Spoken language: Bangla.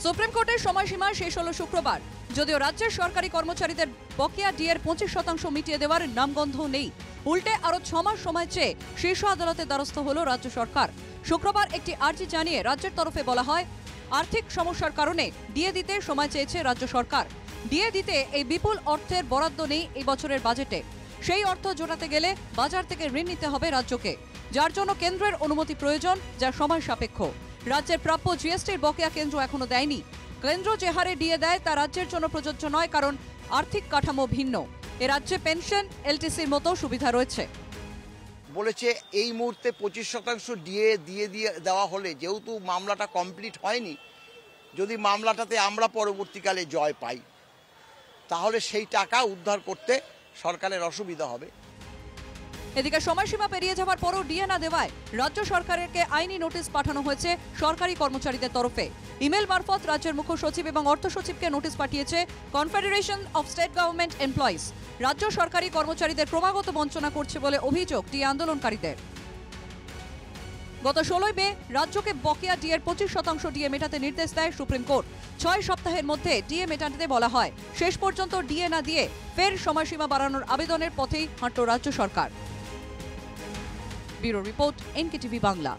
সুপ্রিম কোর্টের সময়সীমা শেষ হলো শুক্রবার। যদিও রাজ্যের সরকারি কর্মচারীদের বকেয়া ডিএর 25% মিটিয়ে দেওয়ার নামগন্ধ নেই, উল্টে আরো 6 মাস সময় চেয়ে শীর্ষ আদালতের দ্বারস্থ হলো রাজ্য সরকার। শুক্রবার একটি আর্জি জানিয়ে রাজ্যের তরফে বলা হয়, আর্থিক সমস্যার কারণে ডিএ দিতে সময় চেয়েছে রাজ্য সরকার। ডিএ দিতে এই বিপুল অর্থের বরাদ্দ নেই এই বছরের বাজেটে। সেই অর্থ জোটাতে গেলে বাজার থেকে ঋণ নিতে হবে রাজ্যকে, যার জন্য কেন্দ্রের অনুমতি প্রয়োজন, যা সময় সাপেক্ষ। রাজ্যের প্রাপ্য জিএসটির বকেয়া কেন্দ্র এখনো দেয়নি। কেন্দ্র যে হারে ডিএ দেয় তা রাজ্যের জন্য প্রযোজ্য নয়, কারণ আর্থিক কাঠামো ভিন্ন। এ রাজ্যে পেনশন, এলটিসির মতো সুবিধা রয়েছে। বলেছে এই মুহূর্তে 25% ডিএ দিয়ে দেওয়া হলে, যেহেতু মামলাটা কমপ্লিট হয়নি, যদি মামলাটাতে আমরা পরবর্তীকালে জয় পাই, তাহলে সেই টাকা উদ্ধার করতে সরকারের অসুবিধা হবে। এদিকে সময়সীমা পেরিয়ে যাওয়ার পরও ডিএ না দেওয়ায় রাজ্য সরকারকে আইনি নোটিশ পাঠানো হয়েছে সরকারি কর্মচারীদের তরফে। ইমেল মারফত রাজ্যের মুখ্য সচিব এবং অর্থ সচিবকে নোটিশ পাঠিয়েছে confederation of state government employees. রাজ্য সরকারি কর্মচারীদের ক্রমাগত বঞ্চনা করছে বলে অভিযোগ ডিএ আন্দোলনকারীদের। গত 16 মে রাজ্যকে বকেয়া ডিএর 25% ডিএ মেটাতে নির্দেশ দেয় সুপ্রিম কোর্ট। 6 সপ্তাহের মধ্যে ডিএ মেটাতে বলা হয়। শেষ পর্যন্ত ডিএ না দিয়ে ফের সময়সীমা বাড়ানোর আবেদনের পথেই হাঁটল রাজ্য সরকার। Bureau report, NKTV Bangla.